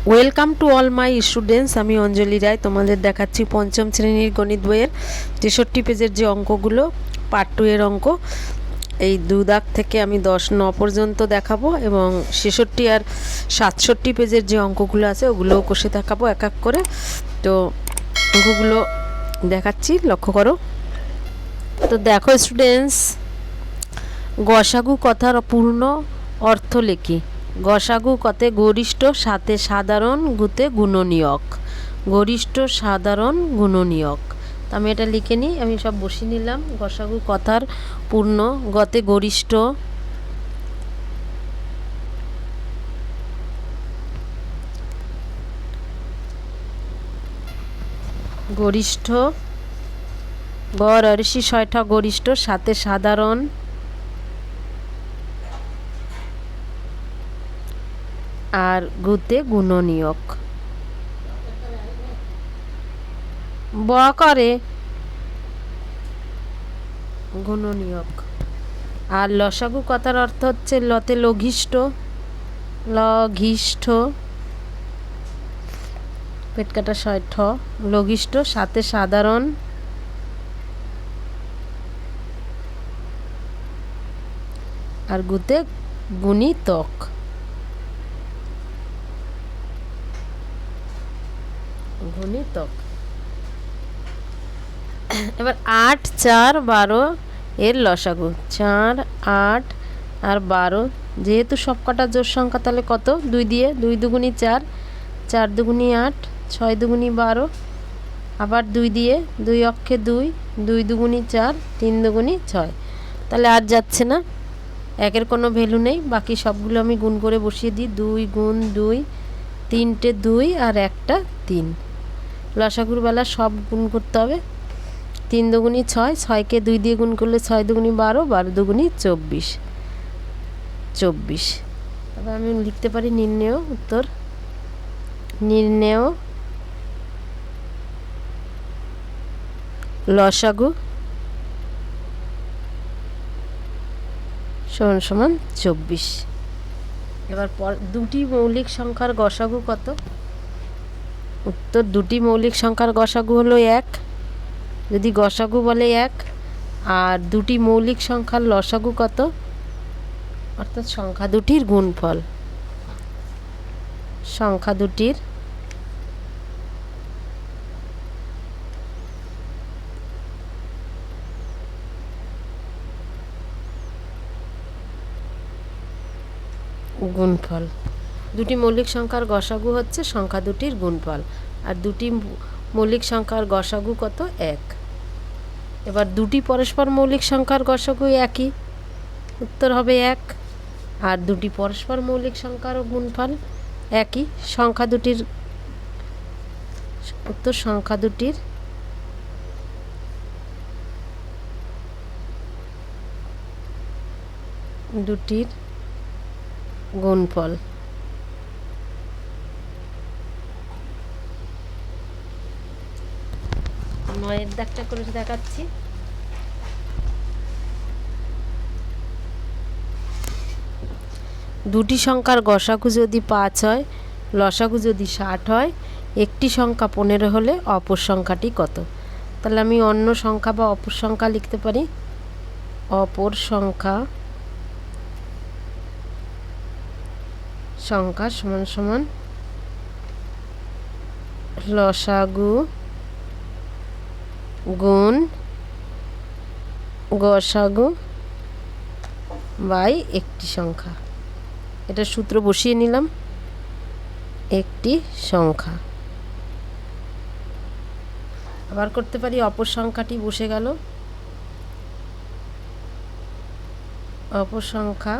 Welcome to all my students. আমি অঞ্জলি রায় তোমাদের দেখাচ্ছি পঞ্চম শ্রেণীর গণিত বইয়ের 63 পেজের যে অঙ্কগুলো, পার্ট 2 এর অঙ্ক। এই 2 দাগ থেকে আমি 10-9 পর্যন্ত দেখাবো এবং 66 আর 67 পেজের যে অঙ্কগুলো আছে ওগুলোও কষে দেখাবো এক এক করে। তো অঙ্কগুলো দেখাচ্ছি, লক্ষ্য করো। তো দেখো স্টুডেন্টস, গসাগু কথার পূর্ণ অর্থ লেখি। গসাগু কতে গরিষ্ঠ সাথে সাধারণ গুতে গুণনীয়ক। গরিষ্ঠ সাধারণ গুণনীয়ক। তো আমি এটা লিখে নিই, আমি সব বসিয়ে নিলাম। গসাগু কথার পূর্ণ গতে গরিষ্ঠ, গরিষ্ঠ গড় অরিষি 6টা গরিষ্ঠ সাথে সাধারণ আর গুতে গুণনীয়ক। ব করে গুণনীয়ক। আর লসাগু কথার অর্থ হচ্ছে লতে লঘিষ্ঠ, লঘিষ্ঠ পেট কাটা 6ঠ লঘিষ্ঠ সাথে সাধারণ আর গুতে গুণিতক। গুণিতক। এবার 8, 4, 12 এর লসাগু। 4, 8 আর 12 যেহেতু সব কটা জোড় সংখ্যা, তাহলে কত? 2 দিয়ে 2 দুগুণি 4, 4 দুগুণি 8, 6 দুগুণি 12, আবার 2 দিয়ে 2 অক্ষে 2, 2 দুগুণি 4, 3 দুগুণি 6। তাহলে আর যাচ্ছে না, একের কোনো ভ্যালু নেই। বাকি সবগুলো আমি গুণ করে বসিয়ে দিই। 2 গুণ 2, 3টে 2 আর একটা 3। লসাগুর বেলা সব গুণ করতে হবে। 3 দুগুণি 6, 6কে 2 দিয়ে গুণ করলে 6 দুগুণি 12, 12 দুগুণি 24, 24। তবে আমি লিখতে পারি নির্ণেয় উত্তর। নির্ণেয় লসাগু সমান সমান 24। এবার দুটি মৌলিক সংখ্যার গসাগু কত? উত্তর, দুটি মৌলিক সংখ্যার গসাগু হলো 1। যদি গসাগু বলে 1, আর দুটি মৌলিক সংখ্যার লসাগু কত? অর্থাৎ সংখ্যা দুটির গুণফল। সংখ্যা দুটির গুণফল। দুটি মৌলিক সংখ্যার গসাগু হচ্ছে সংখ্যা দুটির গুণফল। আর দুটি মৌলিক সংখ্যার গসাগু কত? 1। এবার দুটি পরস্পর মৌলিক সংখ্যার গসাগু একই, উত্তর হবে 1। আর দুটি পরস্পর মৌলিক সংখ্যারও গুণফল একই। সংখ্যা দুটির উত্তর, সংখ্যা দুটির গুণফল। 9 দাগটা করে দেখাচ্ছি। দুটি সংখ্যার গসাগু যদি 5 হয়, লসাগু যদি 60 হয়, একটি সংখ্যা 15 হলে অপর সংখ্যাটি কত? তাহলে আমি অন্য সংখ্যা বা অপর সংখ্যা লিখতে পারি। অপর সংখ্যা সমান সমান লসাগু গুণ গসাগু বাই একটি সংখ্যা। এটা সূত্র বসিয়ে নিলাম। একটি সংখ্যা। আবার করতে পারি, অপর সংখ্যাটি বসে গেল। অপর সংখ্যা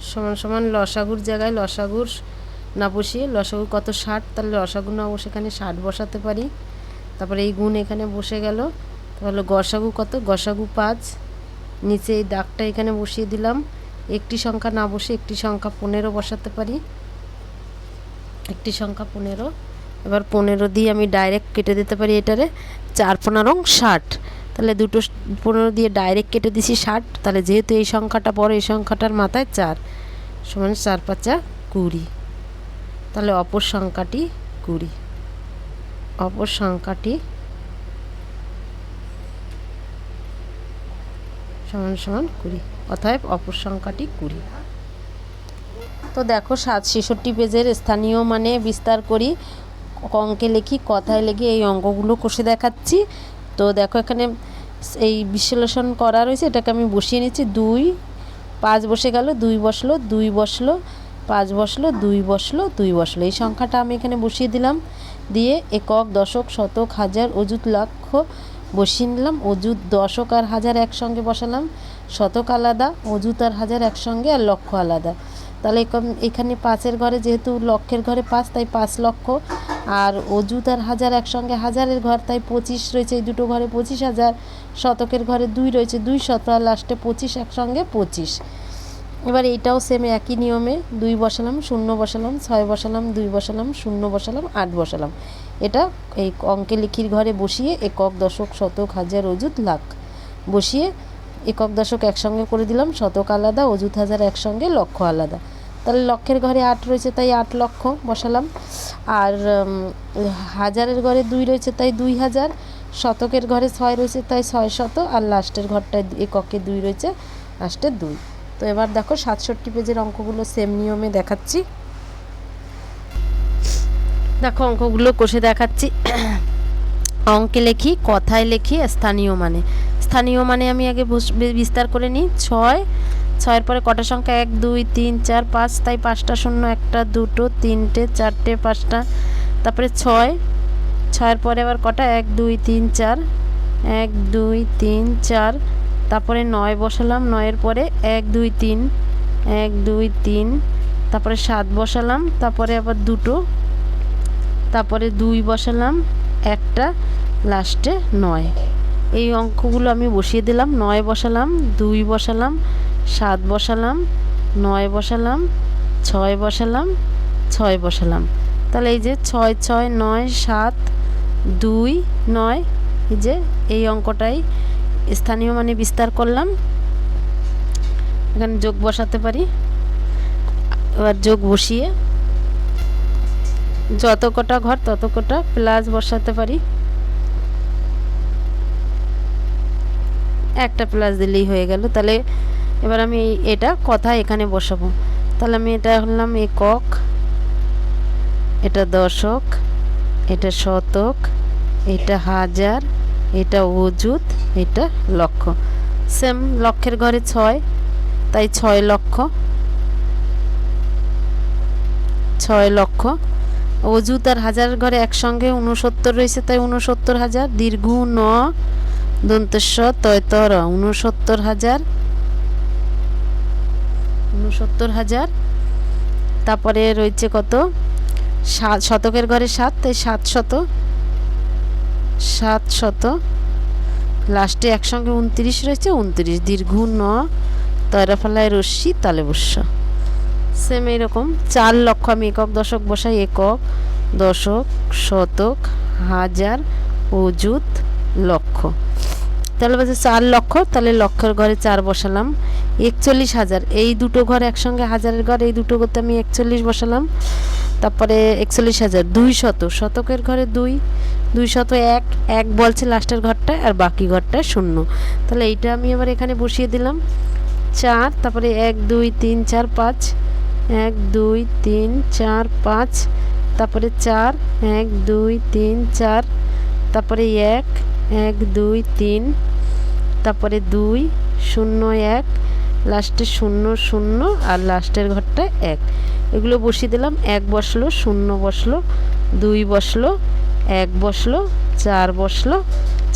সমান সমান লসাগুর জায়গায় লসাগুর না বসিয়ে, লসাগু কত? 60, তাহলে লসাগু না বসে এখানে 60 বসাতে পারি। তারপরে এই গুণ এখানে বসে গেল। তাহলে গসাগু কত? গসাগু 5। নিচে এই দাগটা এখানে বসিয়ে দিলাম। একটি সংখ্যা না বসে একটি সংখ্যা 15 বসাতে পারি। একটি সংখ্যা 15। এবার 15 দিয়ে আমি ডাইরেক্ট কেটে দিতে পারি এটারে। 4 15 60। তাহলে দুটো 15 দিয়ে ডাইরেক্ট কেটে দিছি 60। তাহলে যেহেতু এই সংখ্যাটা বড়, এই সংখ্যাটার মাথায় 4 সমান 4 5 20। তাহলে অপর সংখ্যাটি 20, অপর সংখ্যাটি সমান সমান 20, অতএব অপর সংখ্যাটি 20। তো দেখো 66 পেজের স্থানীয় মানে বিস্তার করি, অঙ্কে লিখি, কথায় লিখি, এই অঙ্কগুলো কষে দেখাচ্ছি। তো দেখো এখানে এই বিশ্লেষণ করা রয়েছে, এটাকে আমি বসিয়ে নিচ্ছি। 2 5 বসে গেল, 2 বসলো, 2 বসলো, 5 বসলো, 2 বসলো, 2 বসলো, এই সংখ্যাটা আমি এখানে বসিয়ে দিলাম। দিয়ে একক, দশক, শতক, হাজার, অযুত, লক্ষ বসিয়ে নিলাম। অযুত, দশক আর হাজার একসঙ্গে বসালাম, শতক আলাদা, অযুত আর হাজার একসঙ্গে, আর লক্ষ আলাদা। তাহলে এখানে 5-এর ঘরে যেহেতু লক্ষের ঘরে 5, তাই 5 লক্ষ, আর অযুত আর হাজার একসঙ্গে হাজারের ঘর, তাই 25 রয়েছে এই দুটো ঘরে 25,000। শতকের ঘরে 2 রয়েছে 2 শত, আর লাস্টে 25 একসঙ্গে 25। এবার এইটাও সেম একই নিয়মে 2 বসালাম, 0 বসালাম, 6 বসালাম, 2 বসালাম, 0 বসালাম, 8 বসালাম। এটা এই অঙ্কে লিখির ঘরে বসিয়ে একক, দশক, শতক, হাজার, অযুত, লাখ বসিয়ে একক দশক একসঙ্গে করে দিলাম, শতক আলাদা, অযুত হাজার একসঙ্গে, লক্ষ আলাদা। তাহলে লক্ষের ঘরে 8 রয়েছে, তাই 8 লক্ষ বসালাম। আর হাজারের ঘরে 2 রয়েছে, তাই 2000। শতকের ঘরে 6 রয়েছে, তাই 6 শত, আর লাস্টের ঘরটায় এককে 2 রয়েছে, লাস্টে 2। তো এবার দেখো 67 পেজের অঙ্কগুলো সেম নিয়মে দেখাচ্ছি। দেখো অঙ্কগুলো কষে দেখাচ্ছি। অঙ্কে লিখি, কথায় লিখি, স্থানীয় মানে। স্থানীয় মানে আমি আগে বিস্তার করে নিই। 6-এর পরে কটা সংখ্যা? 1 2 3 4 5, তাই 5টা শূন্য, 1টা 2টো 3টে 4টে 5টা। তারপরে 6-এর পরে আবার কটা? 1 2 3 4, 1 2 3 4। তারপরে 9 বসালাম, 9-এর পরে 1 2 3, 1 2 3। তারপরে 7 বসালাম, তারপরে আবার 2টো, তারপরে 2 বসালাম, একটা, লাস্টে 9। এই অঙ্কগুলো আমি বসিয়ে দিলাম। 9 বসালাম, 2 বসালাম, 7 বসালাম, 9 বসালাম, 6 বসালাম, 6 বসালাম। তাহলে এই যে 6 6 9 7 2 9, এই যে এই অঙ্কটাই স্থানীয় মানে বিস্তার করলাম। এখানে যোগ বসাতে পারি। এবার যোগ বসিয়ে যত কটা ঘর তত কটা প্লাস বসাতে পারি। একটা প্লাস দিলেই হয়ে গেল। তাহলে এবার আমি এটা কথা এখানে বসাবো। তাহলে আমি এটা হলাম একক, এটা দশক, এটা শতক, এটা হাজার, এটা অযুত, এটা লক্ষ। সেম লক্ষের ঘরে 6, তাই 6 লক্ষ, 6 লক্ষ। অযুত আর হাজার ঘরে একসঙ্গে 69 রয়েছে, তাই 69,000। দীর্ঘ ন দন্তেশ্ব তয়তর 69,000, 69,000। তারপরে রয়েছে কত? শতকের ঘরে 7, তাই 700, 700। লাস্টে একসঙ্গে 29 রয়েছে, 29। দীর্ঘ ন তয়রাফালায় রশ্মি তালে বস্য। সেম এইরকম 4 লক্ষ আমি একক দশক বসাই। একক, দশক, শতক, হাজার, অযুত, লক্ষ। তাহলে বলছে 4 লক্ষ, তাহলে লক্ষের ঘরে 4 বসালাম। 41,000, এই দুটো ঘর একসঙ্গে, হাজারের ঘর এই দুটো করতে আমি 41 বসালাম। তারপরে 41,000। 200, শতকের ঘরে 2, 201, 1 বলছে লাস্টের ঘরটায়, আর বাকি ঘরটায় 0। তাহলে এইটা আমি আবার এখানে বসিয়ে দিলাম। 4, তারপরে 1 2 3 4 5, 1 2 3 4 5, তারপরে 4, 1 2 3 4, তারপরে 1 1 2 3, তারপরে 2 0 1, লাস্টে 0 0, আর লাস্টের ঘরটায় 1। এগুলো বসিয়ে দিলাম। 1 বসলো, 0 বসলো, 2 বসলো, 1 বসলো, 4 বসলো,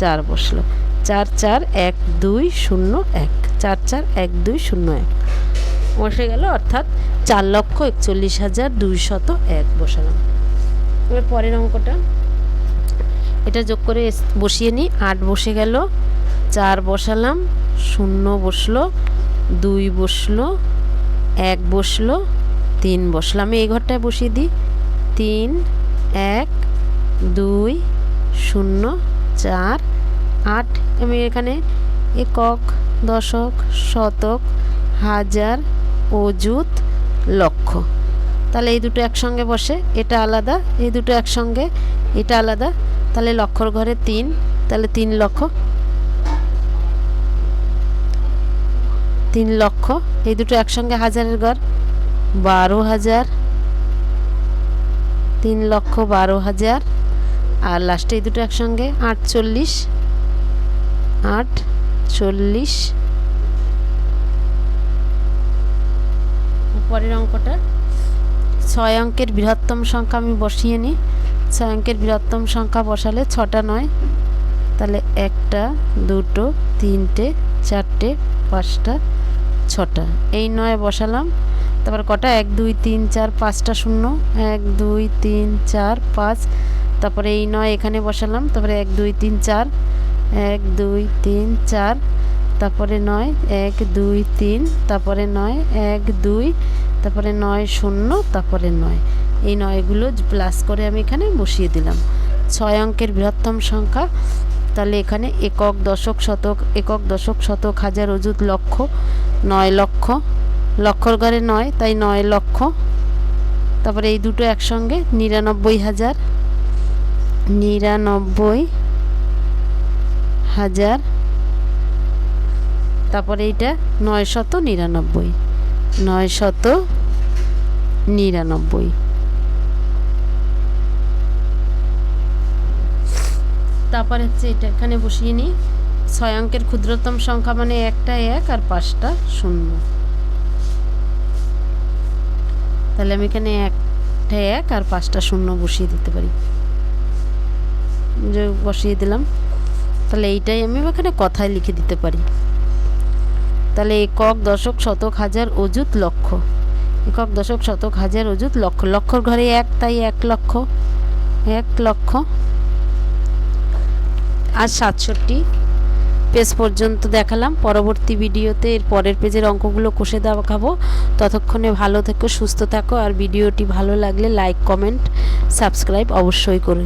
4 বসলো। 4 4 1 2 0 1, 4 4 1 2 0 1 বসে গেল, অর্থাৎ 4,41,201 বসালাম। এবার পরের অঙ্কটা, এটা যোগ করে বসিয়ে নিই। 8 বসে গেল, 4 বসালাম, 0 বসলো, 2 বসলো, 1 বসলো, 3 বসলো। আমি এই ঘরটায় বসিয়ে দিই। 3 1 2 0 4 8। আমি এখানে একক, দশক, শতক, হাজার, অযুত, লক্ষ তাহলে এই দুটো একসঙ্গে বসে, এটা আলাদা, এই দুটো একসঙ্গে, এটা আলাদা, তাহলে লক্ষর ঘরে 3, তাহলে 3 লক্ষ। 3 লক্ষ, এই দুটো একসঙ্গে হাজারের ঘর 12,000, 3 লক্ষ 12,000, আর লাস্টে এই দুটো একসঙ্গে 48, 48। পরের অঙ্কটা 6 অঙ্কের বৃহত্তম সংখ্যা আমি বসিয়ে নিই। 6 অঙ্কের বৃহত্তম সংখ্যা বসালে 6টা 9, তাহলে 1টা 2টো 3টে 4টে 5টা 6টা, এই 9 বসালাম। তারপর কটা 1 2 3 4 5টা শূন্য, 1 2 3 4 5, তারপরে এই 9 এখানে বসালাম। তারপরে 1 2 3 4, 1 2 3 4, তারপরে 9 1 2 3, তারপরে 9 1 2, তারপরে 9 0, তারপরে 9। এই 9গুলো প্লাস করে আমি এখানে বসিয়ে দিলাম। 6 অঙ্কের বৃহত্তম সংখ্যা, তাহলে এখানে একক দশক শতক, একক দশক শতক হাজার অযুত লক্ষ, 9 লক্ষ, লক্ষর ঘরে 9 তাই 9 লক্ষ। তারপরে এই দুটো একসঙ্গে 99,000, 99,000, তারপরে এইটা 999, 999। তারপর হচ্ছে এটা এখানে বসিয়ে নিই। 6 অঙ্কের ক্ষুদ্রতম সংখ্যা মানে 1টা 1 আর 5টা 0, তাহলে আমি এখানে 1টা 1 আর 5টা 0 বসিয়ে দিতে পারি, যে বসিয়ে দিলাম। তাহলে এইটাই আমি এখানে কথায় লিখে দিতে পারি। তাহলে একক দশক শতক হাজার অযুত লক্ষ, একক দশক শতক হাজার অযুত লক্ষ, লক্ষর ঘরে 1 তাই 1 লক্ষ, 1 লক্ষ। আর 67 পেজ পর্যন্ত দেখালাম। পরবর্তী ভিডিওতে এর পরের পেজের অঙ্কগুলো কষে দেখাবো। ততক্ষণে ভালো থেকো, সুস্থ থাকো, আর ভিডিওটি ভালো লাগলে লাইক কমেন্ট সাবস্ক্রাইব অবশ্যই করো।